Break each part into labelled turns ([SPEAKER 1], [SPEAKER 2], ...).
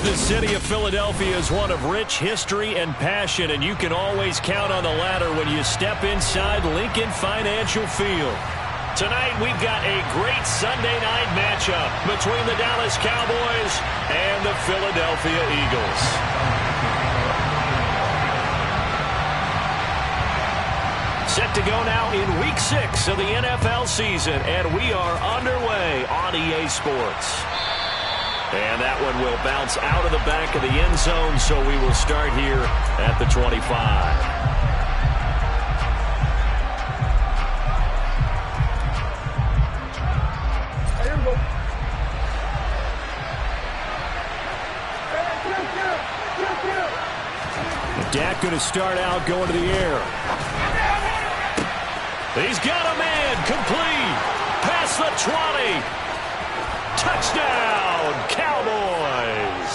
[SPEAKER 1] The city of Philadelphia is one of rich history and passion, and you can always count on the latter when you step inside Lincoln Financial Field. Tonight, we've got a great Sunday night matchup between the Dallas Cowboys and the Philadelphia Eagles. Set to go now in Week 6 of the NFL season, and we are underway on EA Sports. And that one will bounce out of the back of the end zone, so we will start here at the 25. Dak going to start out going to the air. He's got a man complete. Past the 20. Touchdown, Cowboys.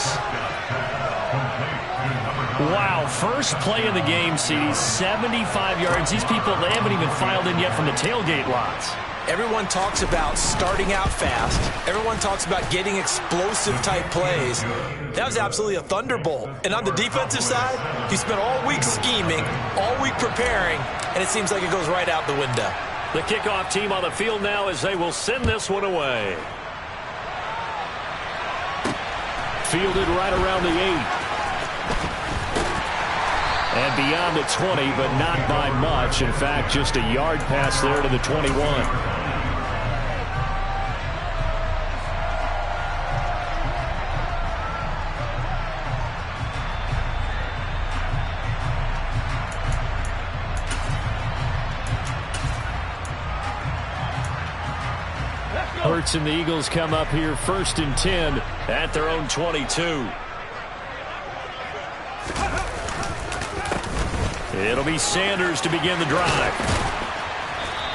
[SPEAKER 1] Wow, first play of the game, CD, 75 yards. These people, they haven't even filed in yet from the tailgate lots.
[SPEAKER 2] Everyone talks about starting out fast. Everyone talks about getting explosive-type plays. That was absolutely a thunderbolt. And on the defensive side, you spent all week scheming, all week preparing, and it seems like it goes right out the window.
[SPEAKER 1] The kickoff team on the field now as they will send this one away. Fielded right around the 8. And beyond the 20, but not by much. In fact, just a yard pass there to the 21. Hurts and the Eagles come up here 1st and 10 at their own 22. It'll be Sanders to begin the drive.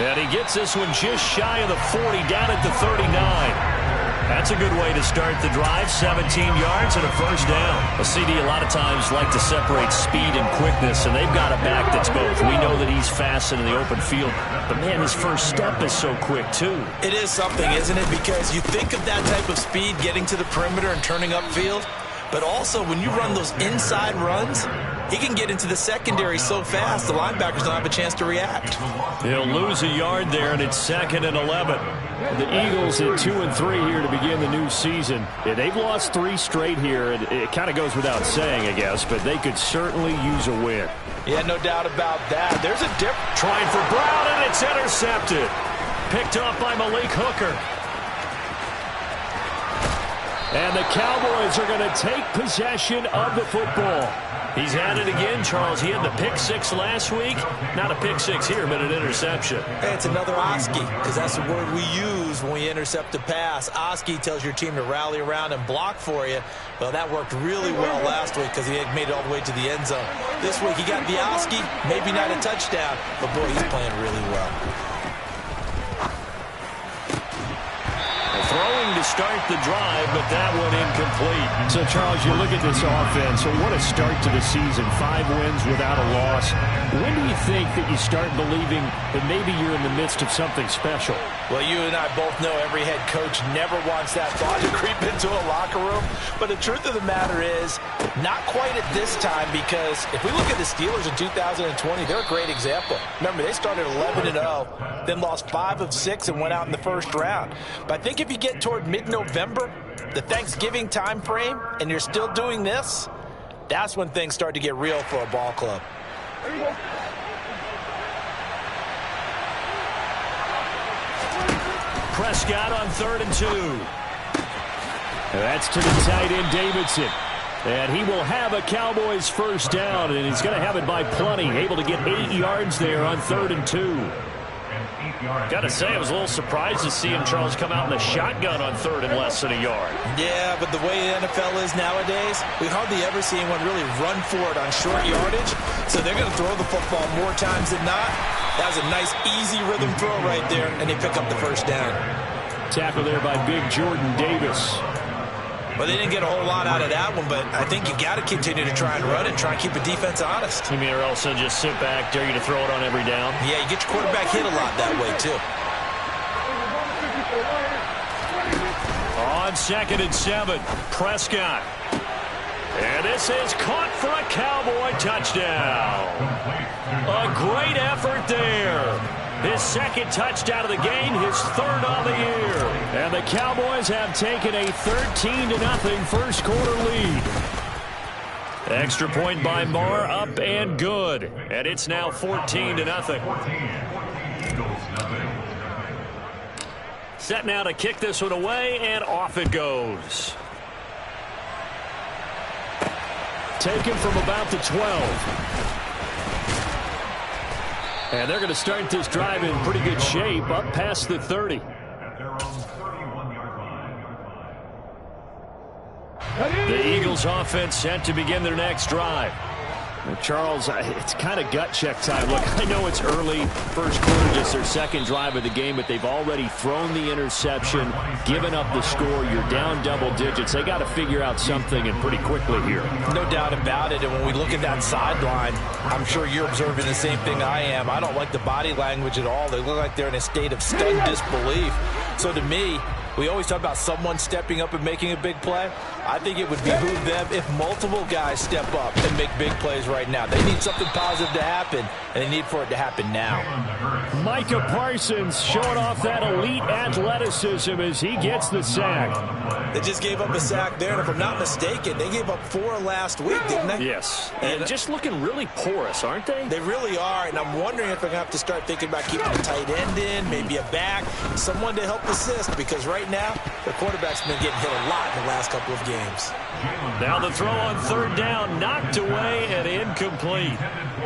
[SPEAKER 1] And he gets this one just shy of the 40, down at the 39. That's a good way to start the drive. 17 yards and a first down. A CD a lot of times like to separate speed and quickness, and they've got a back that's both. We know that he's fast in the open field, but man, his first step is so quick too.
[SPEAKER 2] It is something, isn't it? Because you think of that type of speed getting to the perimeter and turning upfield, but also when you run those inside runs, he can get into the secondary so fast the linebackers don't have a chance to react.
[SPEAKER 1] He'll lose a yard there, and it's 2nd and 11. The Eagles at 2-3 here to begin the new season. Yeah, they've lost 3 straight here, and it kind of goes without saying, I guess, but they could certainly use a win.
[SPEAKER 2] Yeah, no doubt about that. There's a dip.
[SPEAKER 1] Trying for Brown, and it's intercepted. Picked off by Malik Hooker. And the Cowboys are going to take possession of the football. He's at it again, Charles. He had the pick 6 last week. Not a pick 6 here, but an interception.
[SPEAKER 2] Hey, it's another Oski, because that's the word we use when we intercept a pass. Oski tells your team to rally around and block for you. Well, that worked really well last week because he had made it all the way to the end zone. This week he got the Oski, maybe not a touchdown, but boy, he's playing really well.
[SPEAKER 1] Throwing to start the drive, but that one incomplete. So, Charles, you look at this offense, so what a start to the season. 5 wins without a loss. When do you think that you start believing that maybe you're in the midst of something special?
[SPEAKER 2] Well, you and I both know every head coach never wants that thought to creep into a locker room. But the truth of the matter is, not quite at this time, because if we look at the Steelers in 2020, they're a great example. Remember, they started 11-0, then lost 5 of 6 and went out in the first round. But I think if you get toward mid-November, the Thanksgiving time frame, and you're still doing this, that's when things start to get real for a ball club.
[SPEAKER 1] Prescott on 3rd and 2. That's to the tight end, Davidson. And he will have a Cowboys first down, and he's going to have it by plenty. Able to get 8 yards there on 3rd and 2. Got to say, I was a little surprised to see him, Charles, come out in a shotgun on 3rd and less than a yard.
[SPEAKER 2] Yeah, but the way the NFL is nowadays, we hardly ever see anyone really run for it on short yardage. So they're going to throw the football more times than not. That was a nice, easy rhythm throw right there, and they pick up the first down.
[SPEAKER 1] Tackle there by big Jordan Davis.
[SPEAKER 2] Well, they didn't get a whole lot out of that one, but I think you got to continue to try and run and try and keep the defense honest.
[SPEAKER 1] You mean, or also just sit back, dare you to throw it on every down?
[SPEAKER 2] Yeah, you get your quarterback hit a lot that way, too.
[SPEAKER 1] On 2nd and 7, Prescott. And this is caught for a Cowboy touchdown. A great effort there. His second touchdown of the game, his third on the year. And the Cowboys have taken a 13-0 first quarter lead. Extra point by Marr, up and good. And it's now 14-0. Set now to kick this one away, and off it goes. Taken from about the 12. And they're going to start this drive in pretty good shape, up past the 30. The Eagles offense set to begin their next drive. Now, Charles, it's kind of gut check time. Look, I know it's early, first quarter, just their second drive of the game, but they've already thrown the interception, given up the score. You're down double digits. They got to figure out something, and pretty quickly here.
[SPEAKER 2] No doubt about it. And when we look at that sideline, I'm sure you're observing the same thing I am. I don't like the body language at all. They look like they're in a state of stunned disbelief. So to me, we always talk about someone stepping up and making a big play. I think it would behoove them if multiple guys step up and make big plays right now. They need something positive to happen, and they need for it to happen now.
[SPEAKER 1] Micah Parsons showing off that elite athleticism as he gets the sack.
[SPEAKER 2] They just gave up a sack there, and if I'm not mistaken, they gave up 4 last week, didn't they?
[SPEAKER 1] Yes, and just looking really porous, aren't they?
[SPEAKER 2] They really are, and I'm wondering if they're going to have to start thinking about keeping a tight end in, maybe a back, someone to help assist, because right now, the quarterback's been getting hit a lot in the last couple of games.
[SPEAKER 1] Now the throw on third down, knocked away and incomplete.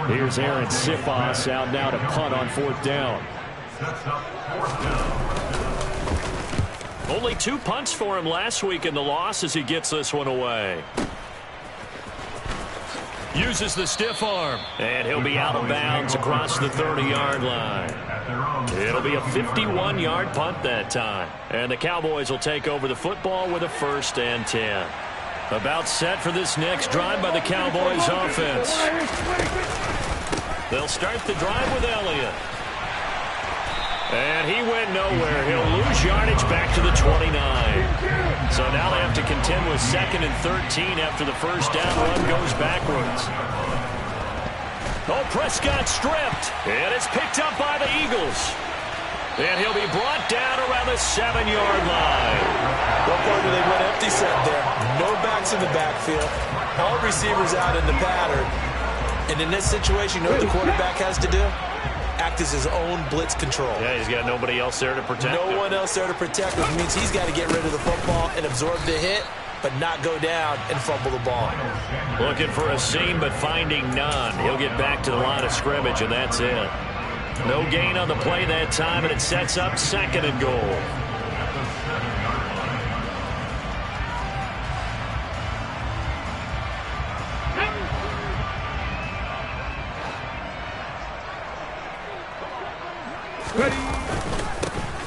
[SPEAKER 1] Here's Aaron Sifas out now to punt on fourth down. Only 2 punts for him last week in the loss as he gets this one away. Uses the stiff arm, and he'll be out of bounds across the 30-yard line. It'll be a 51-yard punt that time. And the Cowboys will take over the football with a 1st and 10. About set for this next drive by the Cowboys offense. They'll start the drive with Elliott. And he went nowhere. He'll lose yardage back to the 29. So now they have to contend with 2nd and 13 after the first down run goes backwards. Oh, Prescott stripped. And it's picked up by the Eagles. And he'll be brought down around the 7-yard line.
[SPEAKER 2] What partner they went empty set there. No backs in the backfield. All receivers out in the pattern. And in this situation, you know what the quarterback has to do? Act as his own blitz control.
[SPEAKER 1] Yeah, he's got nobody else there to protect him.
[SPEAKER 2] No one else there to protect, which means he's got to get rid of the football and absorb the hit, but not go down and fumble the ball.
[SPEAKER 1] Looking for a seam, but finding none. He'll get back to the line of scrimmage, and that's it. No gain on the play that time, and it sets up 2nd and goal.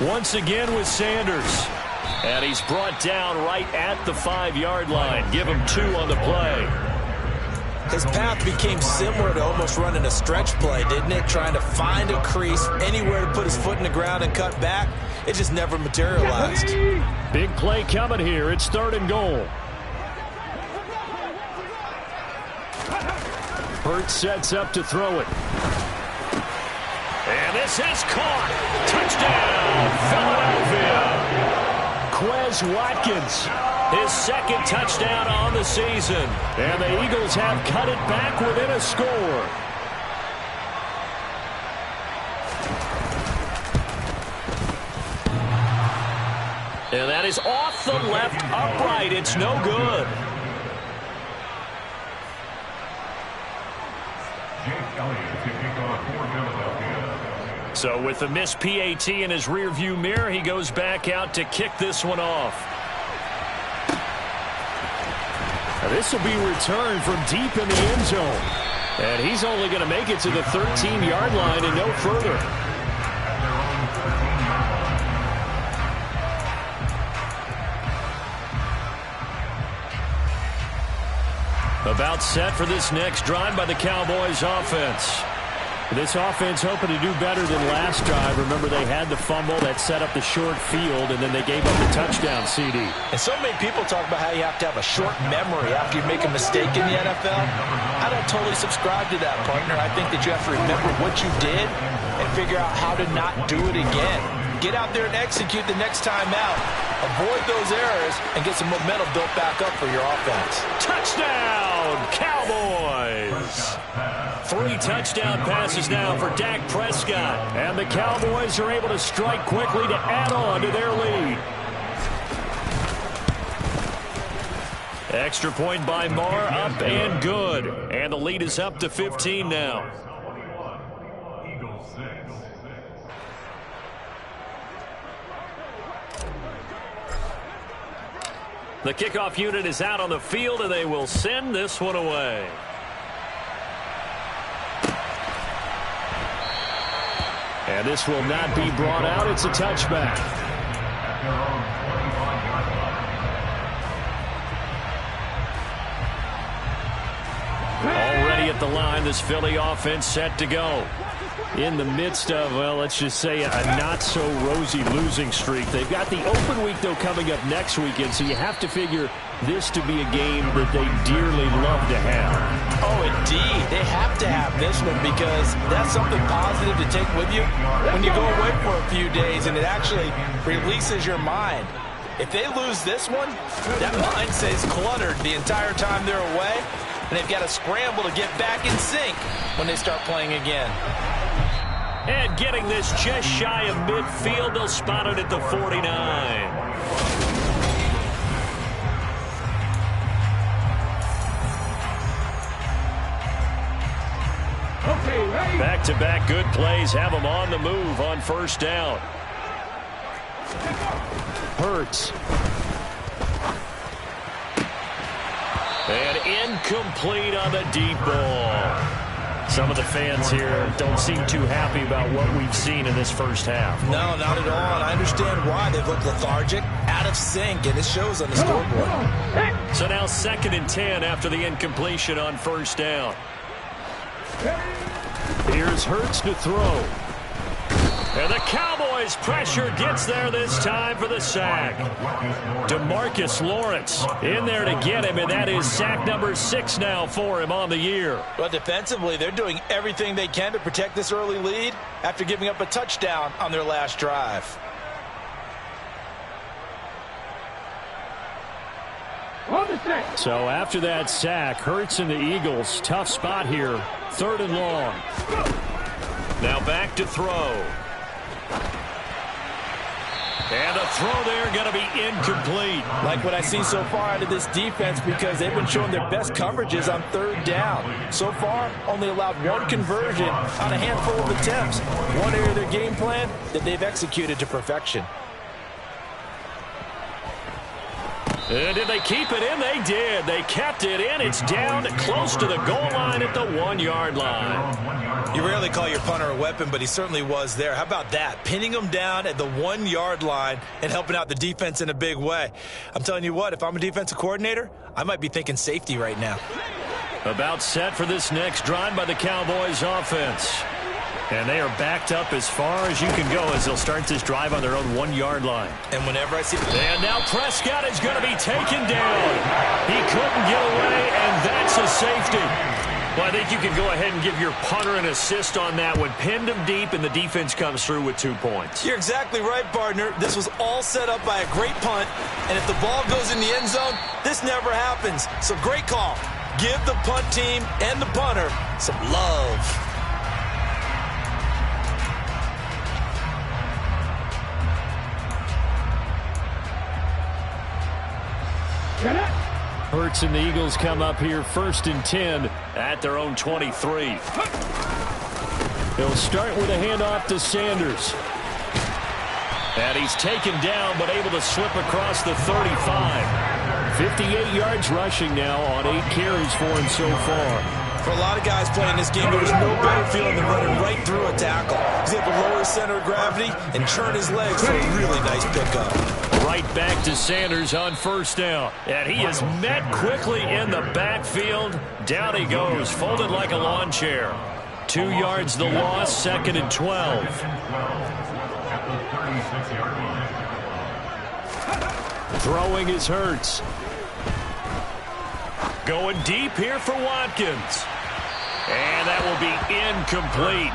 [SPEAKER 1] Once again with Sanders. And he's brought down right at the 5-yard line. Give him 2 on the play.
[SPEAKER 2] His path became similar to almost running a stretch play, didn't it? Trying to find a crease, anywhere to put his foot in the ground and cut back. It just never materialized.
[SPEAKER 1] Big play coming here. It's 3rd and goal. Hurts sets up to throw it. And this is caught. Touchdown, Philadelphia. Quez Watkins, his 2nd touchdown on the season. And the Eagles have cut it back within a score. And that is off the left upright. It's no good. So with the missed PAT in his rearview mirror, he goes back out to kick this one off. Now this will be returned from deep in the end zone. And he's only going to make it to the 13-yard line and no further. About set for this next drive by the Cowboys offense. This offense hoping to do better than last drive. Remember, they had the fumble that set up the short field, and then they gave up the touchdown CD.
[SPEAKER 2] And so many people talk about how you have to have a short memory after you make a mistake in the NFL. I don't totally subscribe to that, partner. I think that you have to remember what you did and figure out how to not do it again. Get out there and execute the next time out. Avoid those errors and get some momentum built back up for your offense.
[SPEAKER 1] Touchdown, Cowboys! 3 touchdown passes now for Dak Prescott. And the Cowboys are able to strike quickly to add on to their lead. Extra point by Marr, up and good. And the lead is up to 15 now. The kickoff unit is out on the field, and they will send this one away. And this will not be brought out. It's a touchback. Already at the line, this Philly offense set to go. In the midst of, well, let's just say a not-so-rosy losing streak. They've got the open week, though, coming up next weekend, so you have to figure this to be a game that they dearly love to have.
[SPEAKER 2] Oh, indeed. They have to have this one because that's something positive to take with you when you go away for a few days, and it actually releases your mind. If they lose this one, that mind stays cluttered the entire time they're away, and they've got to scramble to get back in sync when they start playing again.
[SPEAKER 1] And getting this just shy of midfield, they'll spot it at the 49. Back-to-back good plays have them on the move on first down. Hurts. And incomplete on the deep ball. Some of the fans here don't seem too happy about what we've seen in this first half.
[SPEAKER 2] No, not at all. And I understand why. They've looked lethargic, out of sync, and it shows on the scoreboard.
[SPEAKER 1] So now 2nd and 10 after the incompletion on first down. Here's Hurts to throw. And the Cowboys pressure gets there this time for the sack. DeMarcus Lawrence in there to get him, and that is sack number 6 now for him on the year.
[SPEAKER 2] Well, defensively, they're doing everything they can to protect this early lead after giving up a touchdown on their last drive.
[SPEAKER 1] So after that sack, Hurts and the Eagles, tough spot here. 3rd and long. Now back to throw. And a throw there going to be incomplete.
[SPEAKER 2] Like what I see so far out of this defense because they've been showing their best coverages on 3rd down. So far, only allowed 1 conversion on a handful of attempts. One area of their game plan that they've executed to perfection.
[SPEAKER 1] And did they keep it in? They did. They kept it in. It's down close to the goal line at the 1-yard line.
[SPEAKER 2] You rarely call your punter a weapon, but he certainly was there. How about that? Pinning him down at the 1-yard line and helping out the defense in a big way. I'm telling you what, if I'm a defensive coordinator, I might be thinking safety right now.
[SPEAKER 1] About set for this next drive by the Cowboys offense. And they are backed up as far as you can go as they'll start this drive on their own 1-yard line.
[SPEAKER 2] And whenever I see...
[SPEAKER 1] And now Prescott is going to be taken down. He couldn't get away, and that's a safety. Well, I think you can go ahead and give your punter an assist on that one. Pinned him deep, and the defense comes through with 2 points.
[SPEAKER 2] You're exactly right, partner. This was all set up by a great punt, and if the ball goes in the end zone, this never happens. So great call. Give the punt team and the punter some love.
[SPEAKER 1] Hurts and the Eagles come up here 1st and 10 at their own 23. They'll start with a handoff to Sanders. And he's taken down but able to slip across the 35. 58 yards rushing now on 8 carries for him so far.
[SPEAKER 2] For a lot of guys playing this game, there's no better feeling than running right through a tackle. He's able to lower his center of gravity and churn his legs for a really nice pickup.
[SPEAKER 1] Right back to Sanders on 1st down. And he is met quickly in the backfield. Down he goes, folded like a lawn chair. 2 yards the loss, 2nd and 12. Throwing is Hurts. Going deep here for Watkins. And that will be incomplete.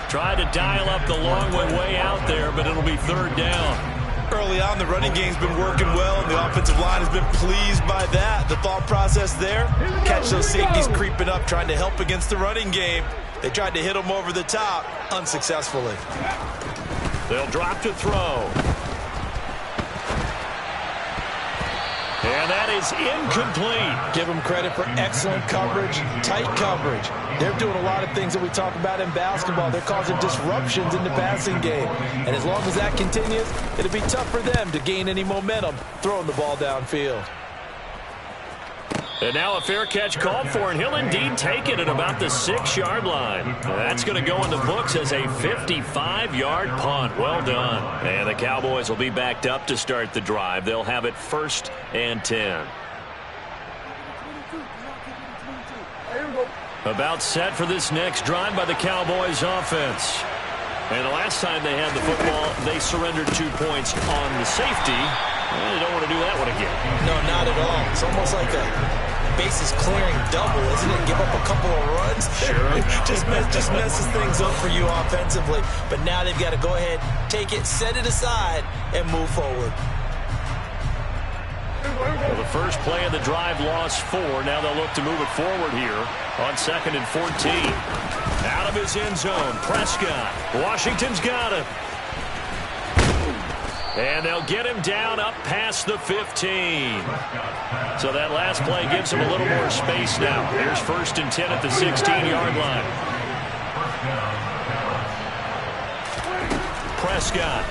[SPEAKER 1] Tried to dial up the long way out there, but it'll be 3rd down.
[SPEAKER 2] Early on, the running game's been working well, and the offensive line has been pleased by that. The thought process there, catch those safeties creeping up, trying to help against the running game. They tried to hit them over the top, unsuccessfully.
[SPEAKER 1] They'll drop to throw. And that is incomplete.
[SPEAKER 2] Give them credit for excellent coverage, tight coverage. They're doing a lot of things that we talk about in basketball. They're causing disruptions in the passing game. And as long as that continues, it'll be tough for them to gain any momentum throwing the ball downfield.
[SPEAKER 1] And now a fair catch called for, and he'll indeed take it at about the 6-yard line. That's going to go in the books as a 55-yard punt. Well done. And the Cowboys will be backed up to start the drive. They'll have it 1st and 10. About set for this next drive by the Cowboys offense. And the last time they had the football, they surrendered 2 points on the safety. Well, they don't want to do that one again.
[SPEAKER 2] No, not at all. It's almost like a bases clearing double, isn't it? Give up a couple of runs.
[SPEAKER 1] Sure.
[SPEAKER 2] just messes things up for you offensively. But now they've got to go ahead, take it, set it aside, and move forward.
[SPEAKER 1] Well, the first play of the drive lost 4. Now they'll look to move it forward here on 2nd and 14. Out of his end zone, Prescott. Washington's got him. And they'll get him down up past the 15. So that last play gives him a little more space now. Here's 1st and 10 at the 16-yard line. Prescott.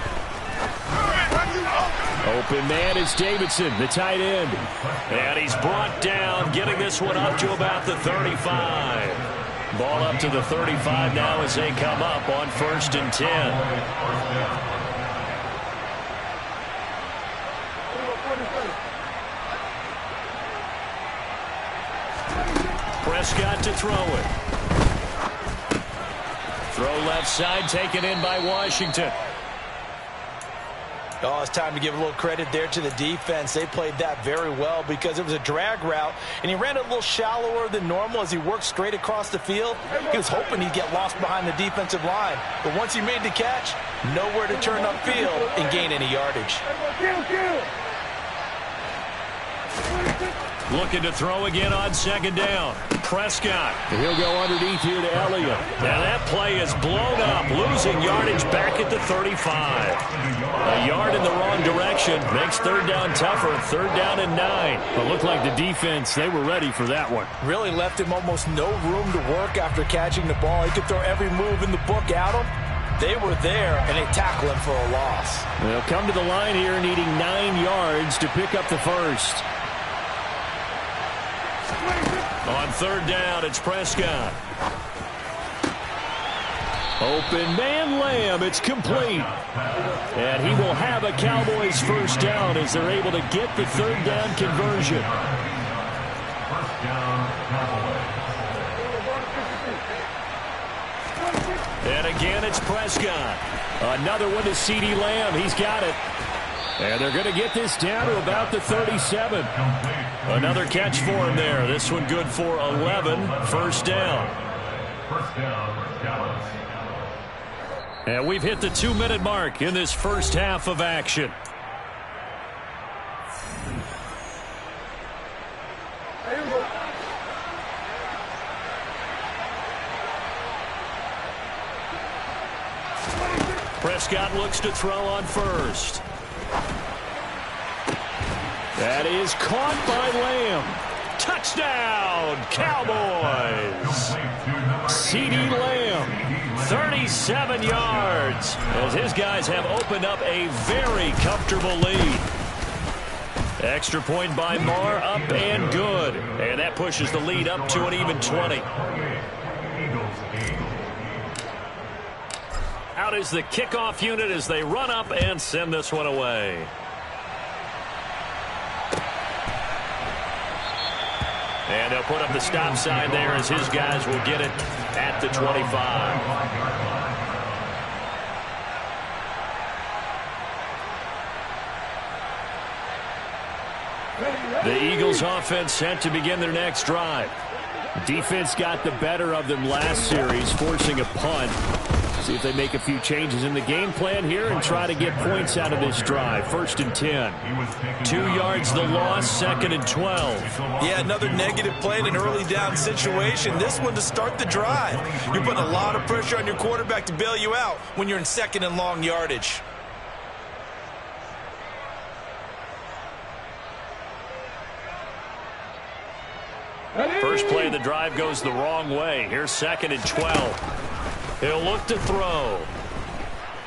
[SPEAKER 1] Open man is Davidson, the tight end. And he's brought down, getting this one up to about the 35. Ball up to the 35 now as they come up on 1st and 10. Prescott to throw it. Throw left side, taken in by Washington.
[SPEAKER 2] Oh, it's time to give a little credit there to the defense. They played that very well because it was a drag route, and he ran it a little shallower than normal as he worked straight across the field. He was hoping he'd get lost behind the defensive line, but once he made the catch, nowhere to turn upfield and gain any yardage.
[SPEAKER 1] Looking to throw again on 2nd down. Prescott. He'll go underneath here to Elliott. Now that play is blown up, losing yardage back at the 35. A yard in the wrong direction makes 3rd down tougher. 3rd down and 9.
[SPEAKER 3] But looked like the defense, they were ready for that one.
[SPEAKER 2] Really left him almost no room to work after catching the ball. He could throw every move in the book at him. They were there, and they tackle him for a loss.
[SPEAKER 3] They'll come to the line here needing 9 yards to pick up the 1st.
[SPEAKER 1] On 3rd down, it's Prescott. Open man, Lamb. It's complete. And he will have a Cowboys 1st down as they're able to get the 3rd down conversion. And again, it's Prescott. Another one to CeeDee Lamb. He's got it. And they're going to get this down to about the 37. Another catch for him there. This one good for 11. 1st down. And we've hit the 2-minute mark in this first half of action. Prescott looks to throw on 1st. That is caught by Lamb. Touchdown, Cowboys. CeeDee Lamb, 37 yards, as his guys have opened up a very comfortable lead. Extra point by Marr, up and good. And that pushes the lead up to an even 20. Out is the kickoff unit as they run up and send this one away. And they'll put up the stop sign there as his guys will get it at the 25. The Eagles offense set to begin their next drive.
[SPEAKER 3] Defense got the better of them last series, forcing a punt. See if they make a few changes in the game plan here and try to get points out of this drive. 1st and 10.
[SPEAKER 1] 2 yards the loss, 2nd and 12.
[SPEAKER 2] Yeah, another negative play in an early down situation. This one to start the drive. You're putting a lot of pressure on your quarterback to bail you out when you're in 2nd and long yardage.
[SPEAKER 1] First play of the drive goes the wrong way. Here's 2nd and 12. He'll look to throw.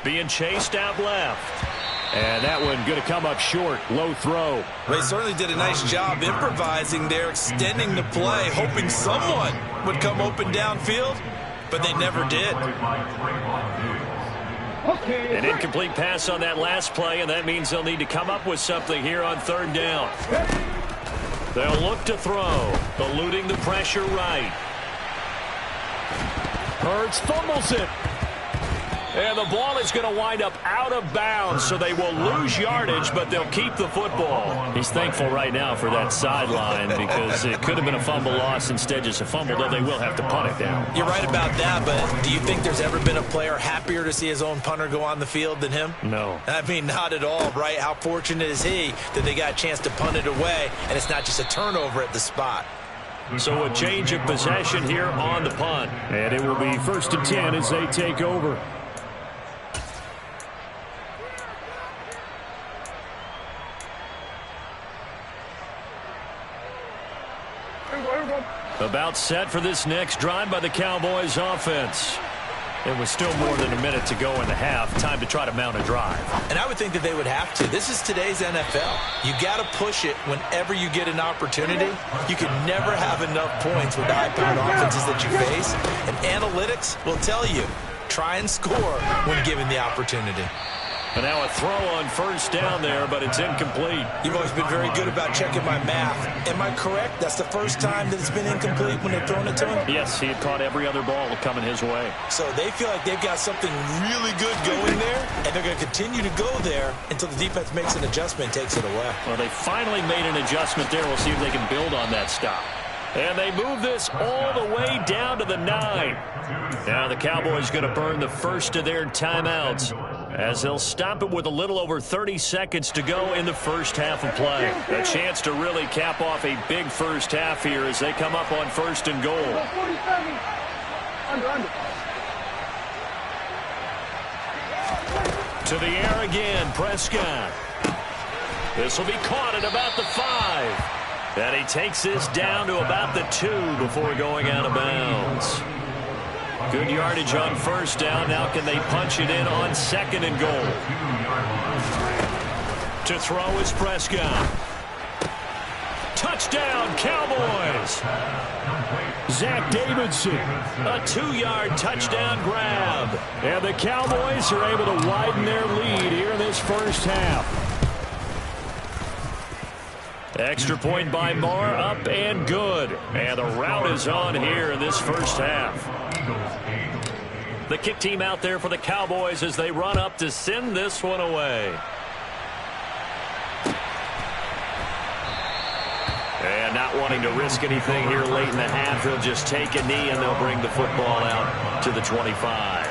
[SPEAKER 1] Being chased out left.
[SPEAKER 3] And that one going to come up short. Low throw.
[SPEAKER 2] They certainly did a nice job improvising there, extending the play, hoping someone would come open downfield, but they never did.
[SPEAKER 1] An incomplete pass on that last play, and that means they'll need to come up with something here on 3rd down. They'll look to throw, eluding the pressure right.
[SPEAKER 3] Hurts fumbles it.
[SPEAKER 1] And the ball is going to wind up out of bounds, so they will lose yardage, but they'll keep the football.
[SPEAKER 3] He's thankful right now for that sideline because it could have been a fumble loss, instead just a fumble, though they will have to punt it down.
[SPEAKER 2] You're right about that, but do you think there's ever been a player happier to see his own punter go on the field than him?
[SPEAKER 3] No.
[SPEAKER 2] I mean, not at all, right? How fortunate is he that they got a chance to punt it away, and it's not just a turnover at the spot.
[SPEAKER 1] So a change of possession here on the punt.
[SPEAKER 3] And it will be 1st and 10 as they take over.
[SPEAKER 1] About set for this next drive by the Cowboys offense. It was still more than a minute to go in the half. Time to try to mount a drive.
[SPEAKER 2] And I would think that they would have to. This is today's NFL. You got to push it whenever you get an opportunity. You can never have enough points with the high-powered offenses that you face. And analytics will tell you, try and score when given the opportunity.
[SPEAKER 1] And now a throw on 1st down there, but it's incomplete.
[SPEAKER 2] You've always been very good about checking my math. Am I correct? That's the first time that it's been incomplete when they've thrown it to him?
[SPEAKER 1] Yes, he had caught every other ball coming his way.
[SPEAKER 2] So they feel like they've got something really good going there, and they're going to continue to go there until the defense makes an adjustment and takes it away.
[SPEAKER 1] Well, they finally made an adjustment there. We'll see if they can build on that stop. And they move this all the way down to the 9. Now the Cowboys going to burn the first of their timeouts as they'll stop it with a little over 30 seconds to go in the first half of play. A chance to really cap off a big first half here as they come up on 1st and goal. To the air again, Prescott. This will be caught at about the 5. And he takes this down to about the 2 before going out of bounds. Good yardage on 1st down. Now can they punch it in on 2nd and goal? To throw is Prescott. Touchdown, Cowboys.
[SPEAKER 3] Zach Davidson.
[SPEAKER 1] A 2-yard touchdown grab.
[SPEAKER 3] And the Cowboys are able to widen their lead here in this first half.
[SPEAKER 1] Extra point by Marr, up and good. And the route is on here in this first half. The kick team out there for the Cowboys as they run up to send this one away. And not wanting to risk anything here late in the half, he'll just take a knee and they'll bring the football out to the 25.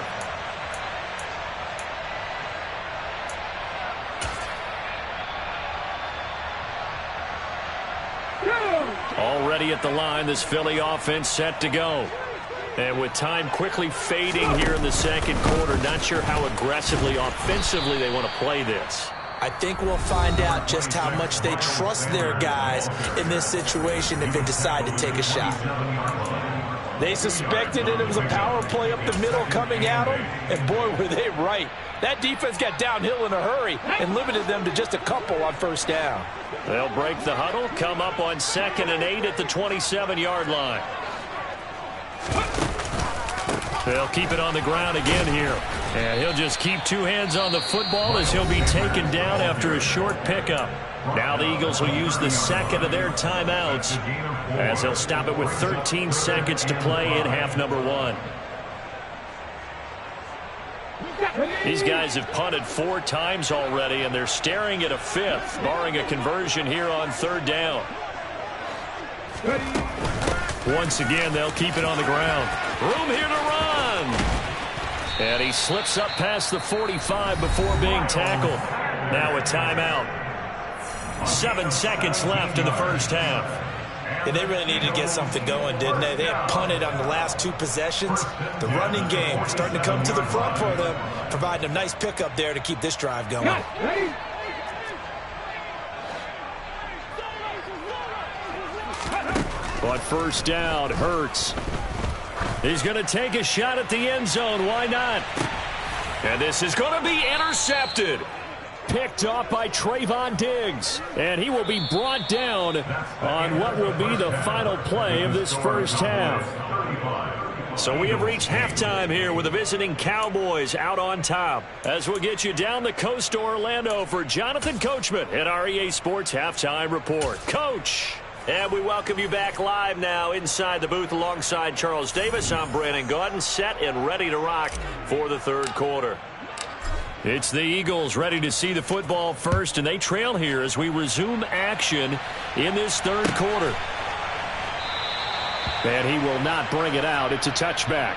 [SPEAKER 1] Already at the line, this Philly offense set to go. And with time quickly fading here in the 2nd quarter, not sure how aggressively, offensively they want to play this.
[SPEAKER 2] I think we'll find out just how much they trust their guys in this situation if they decide to take a shot. They suspected that it was a power play up the middle coming at them, and boy, were they right. That defense got downhill in a hurry and limited them to just a couple on 1st down.
[SPEAKER 1] They'll break the huddle, come up on 2nd and 8 at the 27-yard line. They'll keep it on the ground again here. And he'll just keep two hands on the football as he'll be taken down after a short pickup. Now the Eagles will use the second of their timeouts as they'll stop it with 13 seconds to play in half number 1. These guys have punted 4 times already, and they're staring at a 5th, barring a conversion here on 3rd down. Once again, they'll keep it on the ground. Room here to run. And he slips up past the 45 before being tackled. Now a timeout. 7 seconds left in the first half.
[SPEAKER 2] And they really needed to get something going, didn't they? They had punted on the last 2 possessions. The running game starting to come to the front for them, providing a nice pickup there to keep this drive going.
[SPEAKER 1] On first down, Hurts. He's going to take a shot at the end zone. Why not? And this is going to be intercepted. Picked off by Trayvon Diggs. And he will be brought down on what will be the final play of this first half. So we have reached halftime here with the visiting Cowboys out on top. As we'll get you down the coast to Orlando for Jonathan Coachman at our EA Sports Halftime Report. Coach! And we welcome you back live now inside the booth alongside Charles Davis. I'm Brandon Gaudin, set and ready to rock for the 3rd quarter. It's the Eagles ready to see the football first, and they trail here as we resume action in this 3rd quarter. And he will not bring it out. It's a touchback.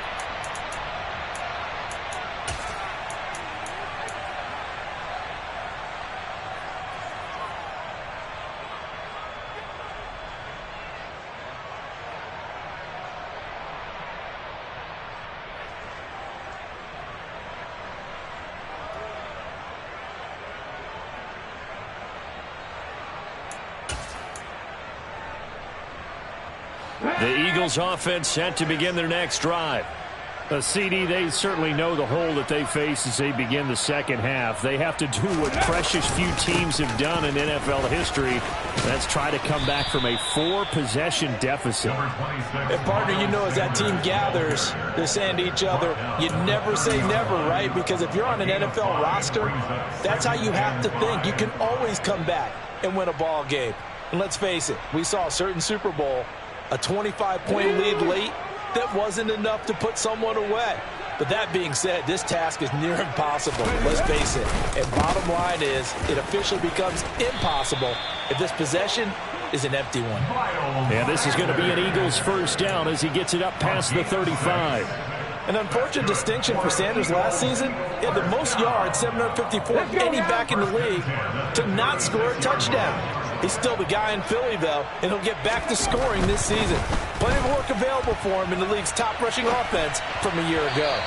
[SPEAKER 1] The Eagles offense set to begin their next drive. CD, they certainly know the hole that they face as they begin the second half. They have to do what precious few teams have done in NFL history. That's try to come back from a 4-possession deficit.
[SPEAKER 2] And partner, you know, as that team gathers, they're saying to each other, you never say never, right? Because if you're on an NFL roster, that's how you have to think. You can always come back and win a ball game. And let's face it, we saw a certain Super Bowl, a 25-point lead late, that wasn't enough to put someone away. But that being said, this task is near impossible. Let's face it. And bottom line is, it officially becomes impossible if this possession is an empty one.
[SPEAKER 1] And this is going to be an Eagles first down as he gets it up past the 35.
[SPEAKER 2] An unfortunate distinction for Sanders last season. He had the most yards, 754, of any back in the league, to not score a touchdown. He's still the guy in Philly, though, and he'll get back to scoring this season. Plenty of work available for him in the league's top rushing offense from a year ago.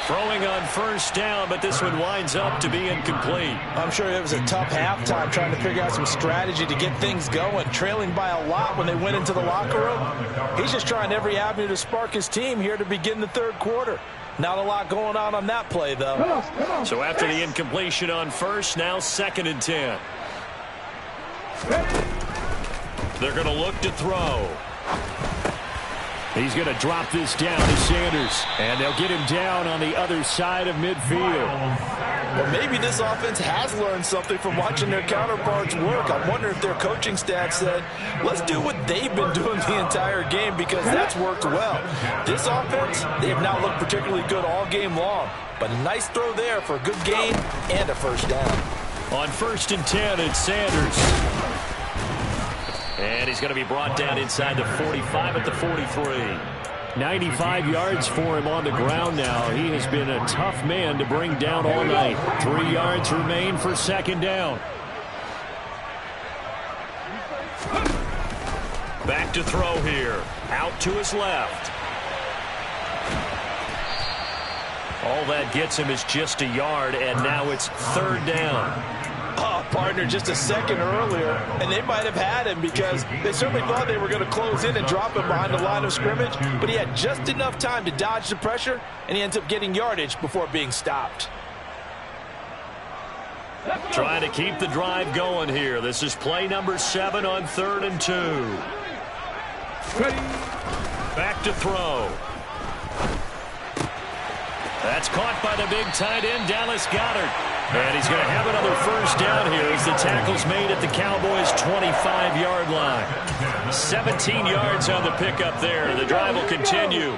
[SPEAKER 1] Throwing on first down, but this one winds up to be incomplete.
[SPEAKER 2] I'm sure it was a tough halftime trying to figure out some strategy to get things going, trailing by a lot when they went into the locker room. He's just trying every avenue to spark his team here to begin the 3rd quarter. Not a lot going on that play, though.
[SPEAKER 1] So after the incompletion on first, now 2nd and 10. They're going to look to throw. He's going to drop this down to Sanders. And they'll get him down on the other side of midfield.
[SPEAKER 2] Well, maybe this offense has learned something from watching their counterparts work. I wonder if their coaching staff said, let's do what they've been doing the entire game, because that's worked well. This offense, they have not looked particularly good all game long. But a nice throw there for a good gain and a first down.
[SPEAKER 1] On 1st and 10, it's Sanders. And he's going to be brought down inside the 45 at the 43. 95 yards for him on the ground now. He has been a tough man to bring down all night. 3 yards remain for 2nd down. Back to throw here. Out to his left. All that gets him is just a yard, and now it's 3rd down.
[SPEAKER 2] Oh, partner, just a second earlier, and they might have had him because they certainly thought they were going to close in and drop him behind the line of scrimmage, but he had just enough time to dodge the pressure, and he ends up getting yardage before being stopped.
[SPEAKER 1] Trying to keep the drive going here. This is play number 7 on 3rd and 2. Back to throw. That's caught by the big tight end, Dallas Goedert. And he's going to have another first down here as the tackle's made at the Cowboys' 25-yard line. 17 yards on the pickup there. The drive will continue.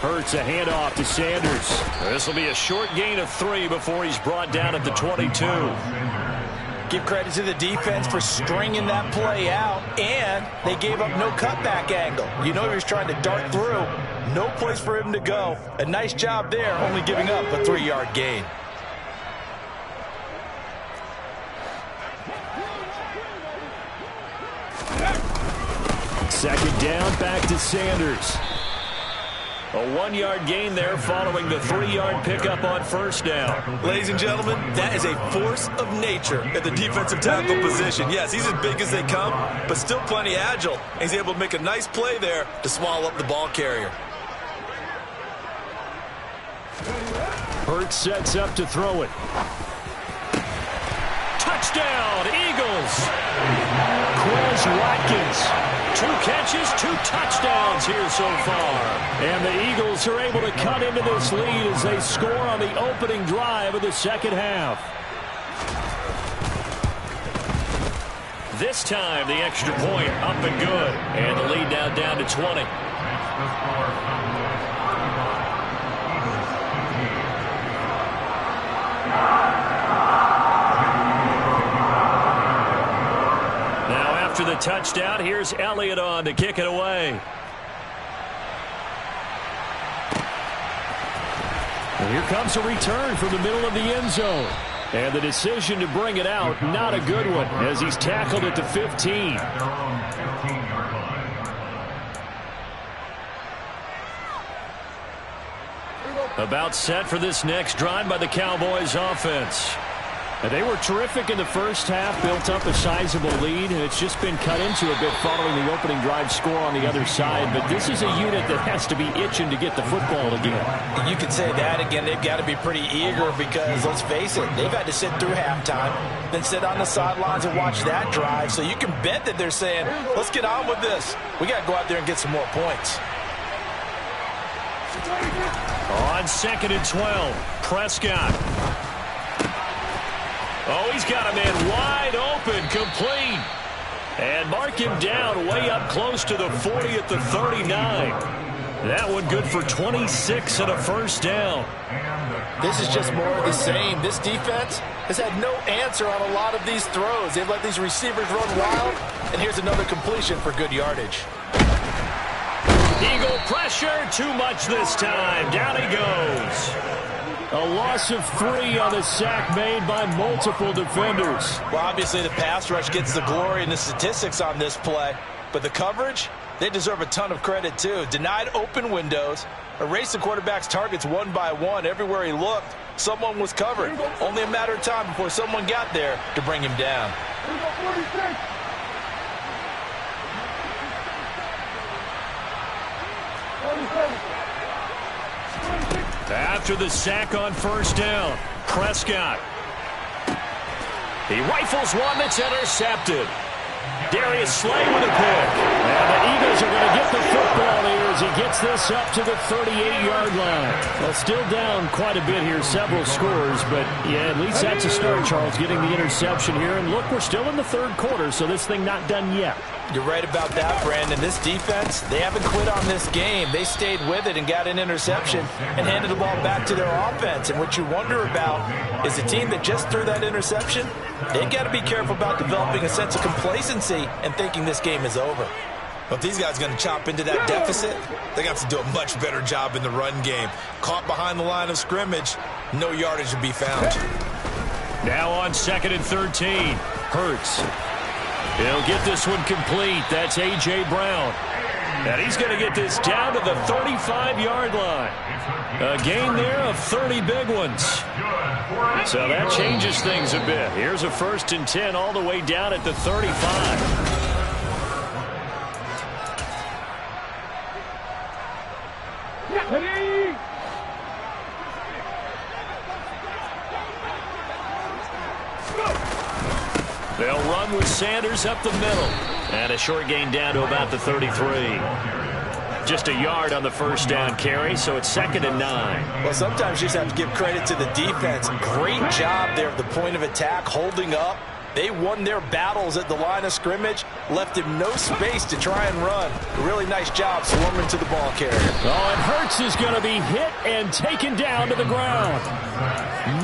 [SPEAKER 1] Hurts a handoff to Sanders. This will be a short gain of 3 before he's brought down at the 22.
[SPEAKER 2] Give credit to the defense for stringing that play out, and they gave up no cutback angle. You know he was trying to dart through. No place for him to go. A nice job there, only giving up a 3-yard gain.
[SPEAKER 3] Second down, back to Sanders.
[SPEAKER 1] A 1-yard gain there following the 3-yard pickup on first down.
[SPEAKER 4] Ladies and gentlemen, that is a force of nature at the defensive tackle position. Yes, he's as big as they come, but still plenty agile. And he's able to make a nice play there to swallow up the ball carrier.
[SPEAKER 3] Hurts sets up to throw it.
[SPEAKER 1] Touchdown, Eagles! Quez Watkins. 2 catches, 2 touchdowns here so far.
[SPEAKER 3] And the Eagles are able to cut into this lead as they score on the opening drive of the second half.
[SPEAKER 1] This time, the extra point up and good. And the lead now down to 20. After the touchdown, here's Elliott on to kick it away.
[SPEAKER 3] And here comes a return from the middle of the end zone. And the decision to bring it out, not a good one, as he's tackled at the 15.
[SPEAKER 1] About set for this next drive by the Cowboys offense.
[SPEAKER 3] They were terrific in the first half, built up a sizable lead, and it's just been cut into a bit following the opening drive score on the other side. But this is a unit that has to be itching to get the football again.
[SPEAKER 2] You could say that again. They've got to be pretty eager because, let's face it, they've had to sit through halftime, then sit on the sidelines and watch that drive. So you can bet that they're saying, let's get on with this. We got to go out there and get some more points.
[SPEAKER 1] On 2nd and 12, Prescott. Oh, he's got a man wide open, complete. And mark him down way up close to the 40 at the 39. That one good for 26 and a first down.
[SPEAKER 2] This is just more of the same. This defense has had no answer on a lot of these throws. They've let these receivers run wild, and here's another completion for good yardage.
[SPEAKER 1] Eagle pressure, too much this time. Down he goes.
[SPEAKER 3] A loss of 3 on the sack made by multiple defenders.
[SPEAKER 2] Well, obviously the pass rush gets the glory and the statistics on this play, but the coverage, they deserve a ton of credit too. Denied open windows, erased the quarterback's targets one by one. Everywhere he looked, someone was covered. Only a matter of time before someone got there to bring him down.
[SPEAKER 1] After the sack on first down, Prescott. He rifles one that's intercepted. Darius Slay with a pick.
[SPEAKER 3] And the Eagles are going to get the football here as he gets this up to the 38-yard line. Well, still down quite a bit here, several scores, but yeah, at least that's a start, Charles, getting the interception here. And look, we're still in the third quarter, so this thing not done yet.
[SPEAKER 2] You're right about that, Brandon. This defense, they haven't quit on this game. They stayed with it and got an interception and handed the ball back to their offense. And what you wonder about is a team that just threw that interception, they've got to be careful about developing a sense of complacency and thinking this game is over.
[SPEAKER 4] Well, if these guys are going to chop into that deficit, they're going to have to do a much better job in the run game. Caught behind the line of scrimmage, no yardage to be found.
[SPEAKER 1] Now on 2nd and 13, Hurts. He'll get this one complete. That's A.J. Brown. And he's going to get this down to the 35-yard line. A gain there of 30 big ones. So that changes things a bit. Here's a 1st and 10 all the way down at the 35. They'll run with Sanders up the middle. And a short gain down to about the 33. Just a yard on the first down carry, so it's 2nd and 9.
[SPEAKER 2] Well, sometimes you just have to give credit to the defense. Great job there at the point of attack, holding up. They won their battles at the line of scrimmage, left him no space to try and run. A really nice job swarming to the ball carrier.
[SPEAKER 3] Oh, and Hurts is going to be hit and taken down to the ground.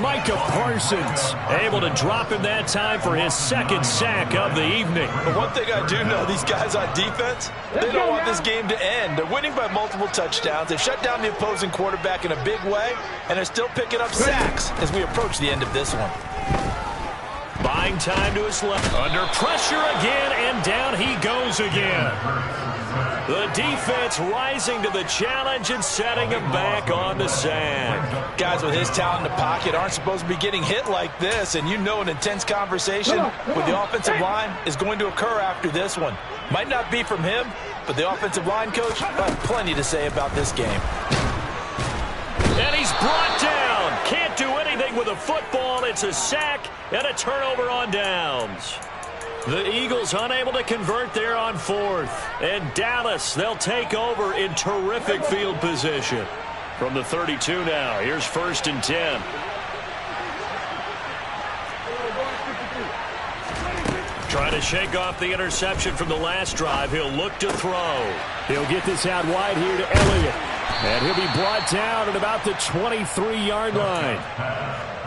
[SPEAKER 3] Micah Parsons able to drop him that time for his 2nd sack of the evening.
[SPEAKER 2] But one thing I do know, these guys on defense, they don't want this game to end. They're winning by multiple touchdowns. They've shut down the opposing quarterback in a big way, and they're still picking up sacks as we approach the end of this one.
[SPEAKER 1] Buying time to his left. Under pressure again, and down he goes again. The defense rising to the challenge and setting him back on the sack.
[SPEAKER 2] Guys with his talent in the pocket aren't supposed to be getting hit like this, and you know an intense conversation with the offensive line is going to occur after this one. Might not be from him, but the offensive line coach will have plenty to say about this game.
[SPEAKER 1] And he's brought down. Can't do anything with a football. It's a sack and a turnover on downs. The Eagles unable to convert there on 4th. And Dallas, they'll take over in terrific field position. From the 32 now, here's 1st and 10. Trying to shake off the interception from the last drive. He'll look to throw.
[SPEAKER 3] He'll get this out wide here to Elliott. And he'll be brought down at about the 23-yard line.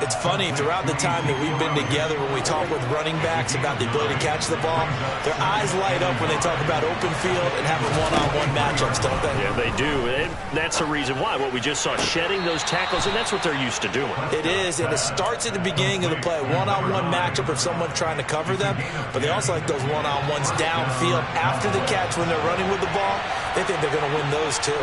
[SPEAKER 2] It's funny, throughout the time that we've been together, when we talk with running backs about the ability to catch the ball, their eyes light up when they talk about open field and having one-on-one matchups, don't they?
[SPEAKER 1] Yeah, they do. And that's the reason why. What we just saw, shedding those tackles, and that's what they're used to doing.
[SPEAKER 2] It is, and it starts at the beginning of the play, one-on-one matchup of someone trying to cover them, but they also like those one-on-ones downfield after the catch when they're running with the ball. They think they're going to win those too.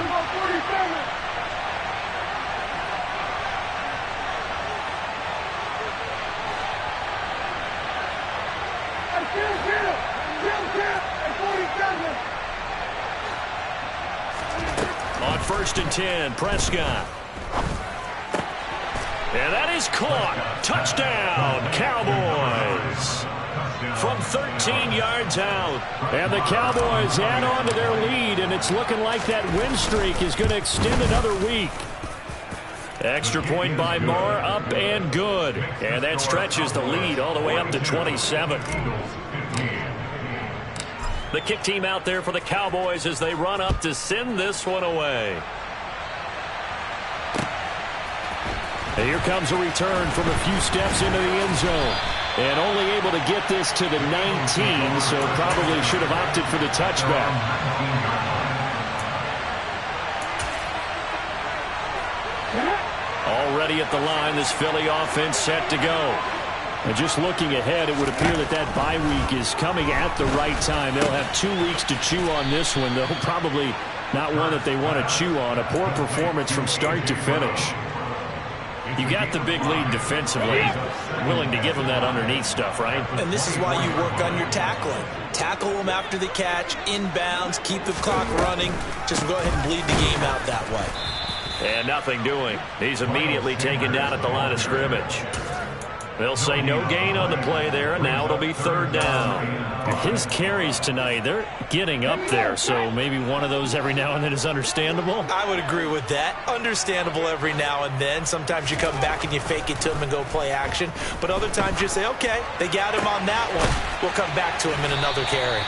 [SPEAKER 1] On 1st and 10, Prescott. And that is caught. Touchdown, Cowboys. From 13 yards out.
[SPEAKER 3] And the Cowboys add on to their lead, and it's looking like that win streak is going to extend another week.
[SPEAKER 1] Extra point by Moore, up and good. And that stretches the lead all the way up to 27. The kick team out there for the Cowboys as they run up to send this one away.
[SPEAKER 3] And here comes a return from a few steps into the end zone. And only able to get this to the 19, so probably should have opted for the touchback.
[SPEAKER 1] Already at the line, this Philly offense set to go.
[SPEAKER 3] And just looking ahead, it would appear that that bye week is coming at the right time. They'll have 2 weeks to chew on this one, though probably not one that they want to chew on. A poor performance from start to finish.
[SPEAKER 1] You got the big lead defensively, willing to give them that underneath stuff, right?
[SPEAKER 2] And this is why you work on your tackling. Tackle them after the catch, inbounds, keep the clock running. Just go ahead and bleed the game out that way.
[SPEAKER 1] And nothing doing. He's immediately taken down at the line of scrimmage. They'll say no gain on the play there, and now it'll be 3rd down.
[SPEAKER 3] His carries tonight, they're getting up there, so maybe one of those every now and then is understandable.
[SPEAKER 2] I would agree with that. Understandable every now and then. Sometimes you come back and you fake it to him and go play action. But other times you say, okay, they got him on that one. We'll come back to him in another carry.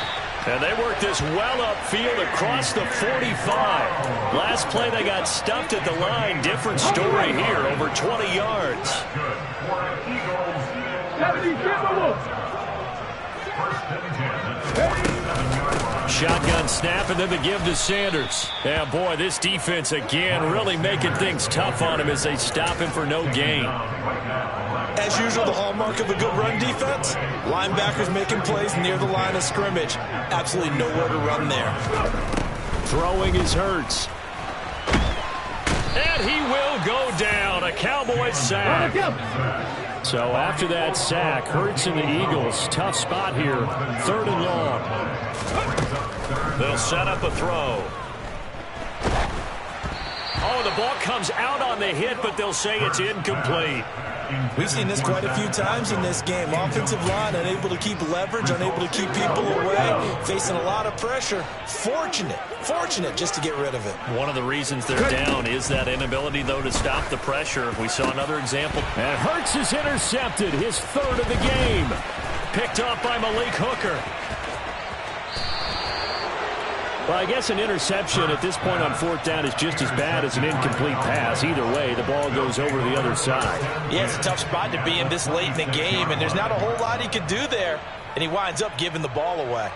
[SPEAKER 1] And they work this well upfield across the 45. Last play they got stuffed at the line. Different story here, over 20 yards. Shotgun snap and then the give to Sanders. Yeah, boy, this defense again really making things tough on him as they stop him for no gain.
[SPEAKER 2] As usual, the hallmark of a good run defense, linebackers making plays near the line of scrimmage. Absolutely nowhere to run there.
[SPEAKER 3] Throwing is Hurts.
[SPEAKER 1] And he will go down. A Cowboys sack.
[SPEAKER 3] So after that sack, Hurts and the Eagles, tough spot here. 3rd and long.
[SPEAKER 1] They'll set up a throw. Oh, the ball comes out on the hit, but they'll say it's incomplete.
[SPEAKER 2] We've seen this quite a few times in this game. Offensive line unable to keep leverage, unable to keep people away, facing a lot of pressure. Fortunate just to get rid of it.
[SPEAKER 1] One of the reasons they're down is that inability, though, to stop the pressure. We saw another example.
[SPEAKER 3] And Hurts is intercepted, his third of the game.
[SPEAKER 1] Picked up by Malik Hooker.
[SPEAKER 3] Well, I guess an interception at this point on fourth down is just as bad as an incomplete pass. Either way, the ball goes over the other side.
[SPEAKER 2] Yeah, it's a tough spot to be in this late in the game, and there's not a whole lot he could do there, and he winds up giving the ball away.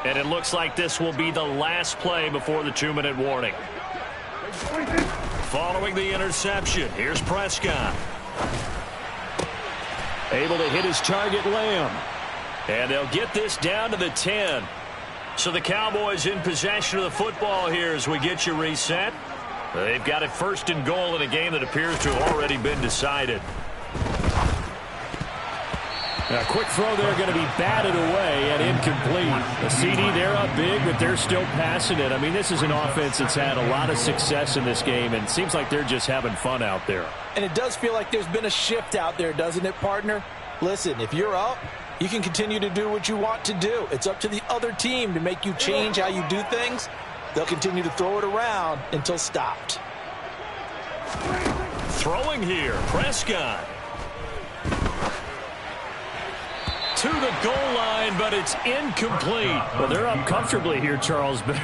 [SPEAKER 1] And it looks like this will be the last play before the 2-minute warning. Following the interception, here's Prescott.
[SPEAKER 3] Able to hit his target, Lamb.
[SPEAKER 1] And they'll get this down to the 10. So the Cowboys in possession of the football here as we get you reset. They've got it 1st and goal in a game that appears to have already been decided.
[SPEAKER 3] A quick throw there going to be batted away and incomplete. The CD, they're up big, but they're still passing it. I mean, this is an offense that's had a lot of success in this game, and it seems like they're just having fun out there.
[SPEAKER 2] And it does feel like there's been a shift out there, doesn't it, partner? Listen, if you're up, you can continue to do what you want to do. It's up to the other team to make you change how you do things. They'll continue to throw it around until stopped.
[SPEAKER 1] Throwing here, Prescott. To the goal line, but it's incomplete.
[SPEAKER 3] Well, they're up comfortably here, Charles, but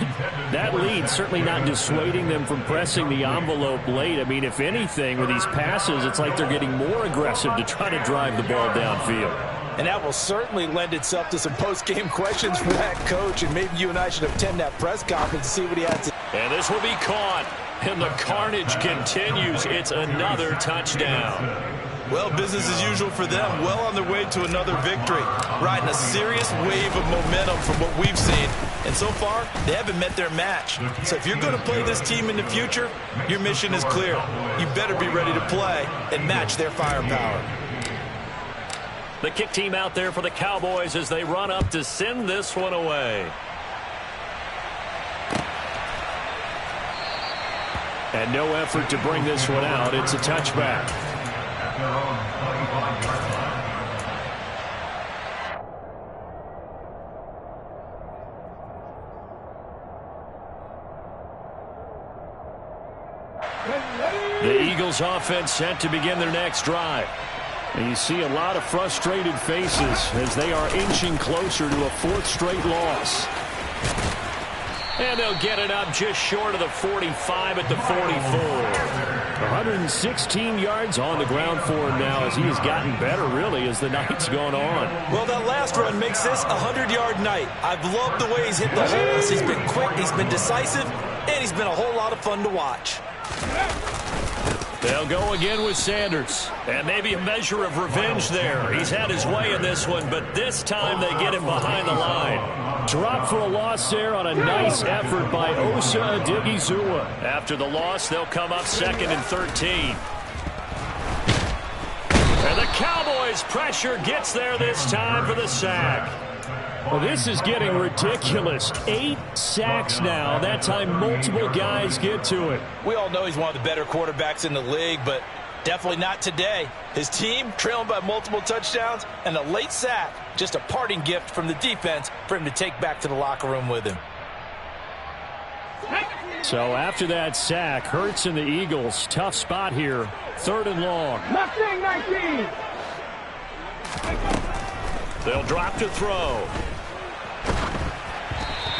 [SPEAKER 3] that lead certainly not dissuading them from pressing the envelope late. I mean, if anything, with these passes, it's like they're getting more aggressive to try to drive the ball downfield.
[SPEAKER 2] And that will certainly lend itself to some post-game questions for that coach, and maybe you and I should attend that press conference to see what he has to say.
[SPEAKER 1] And this will be caught, and the carnage continues. It's another touchdown.
[SPEAKER 4] Well, business as usual for them. Well on their way to another victory. Riding a serious wave of momentum from what we've seen. And so far, they haven't met their match. So if you're going to play this team in the future, your mission is clear. You better be ready to play and match their firepower.
[SPEAKER 1] The kick team out there for the Cowboys as they run up to send this one away.
[SPEAKER 3] And no effort to bring this one out. It's a touchback.
[SPEAKER 1] The Eagles offense set to begin their next drive.
[SPEAKER 3] And you see a lot of frustrated faces as they are inching closer to a 4th straight loss.
[SPEAKER 1] And they'll get it up just short of the 45 at the 44.
[SPEAKER 3] 116 yards on the ground for him now as he has gotten better, really, as the night's gone on.
[SPEAKER 2] Well, that last run makes this a 100-yard night. I've loved the way he's hit the holes. He's been quick, he's been decisive, and he's been a whole lot of fun to watch.
[SPEAKER 1] They'll go again with Sanders. And maybe a measure of revenge there. He's had his way in this one, but this time they get him behind the line.
[SPEAKER 3] Drop for a loss there on a nice effort by Osa Odighizuwa.
[SPEAKER 1] After the loss, they'll come up 2nd and 13. And the Cowboys' pressure gets there this time for the sack.
[SPEAKER 3] Well, this is getting ridiculous. 8 sacks now. That time multiple guys get to it.
[SPEAKER 2] We all know he's one of the better quarterbacks in the league, but definitely not today. His team trailing by multiple touchdowns, and a late sack, just a parting gift from the defense for him to take back to the locker room with him.
[SPEAKER 3] So after that sack, Hurts and the Eagles, tough spot here. 3rd and long.
[SPEAKER 2] 19.
[SPEAKER 1] They'll drop to throw.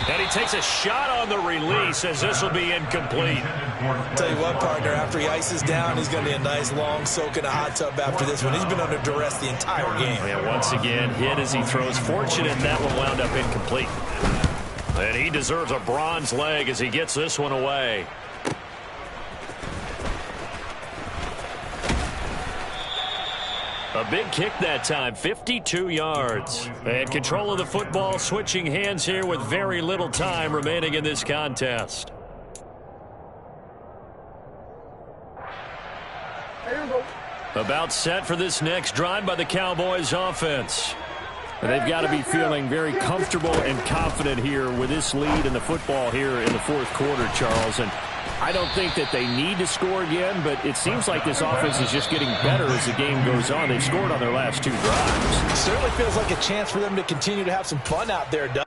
[SPEAKER 1] And he takes a shot on the release as this will be incomplete.
[SPEAKER 4] Tell you what, partner, after he ices down, he's going to need a nice long soak in a hot tub after this one. He's been under duress the entire game.
[SPEAKER 1] And once again, hit as he throws. Fortunate that one wound up incomplete. And he deserves a bronze leg as he gets this one away. A big kick that time, 52 yards. And control of the football switching hands here with very little time remaining in this contest. About set for this next drive by the Cowboys offense.
[SPEAKER 3] And they've got to be feeling very comfortable and confident here with this lead in the football here in the fourth quarter, Charles. And I don't think that they need to score again, but it seems like this offense is just getting better as the game goes on. They've scored on their last 2 drives.
[SPEAKER 2] Certainly feels like a chance for them to continue to have some fun out there, doesn't it?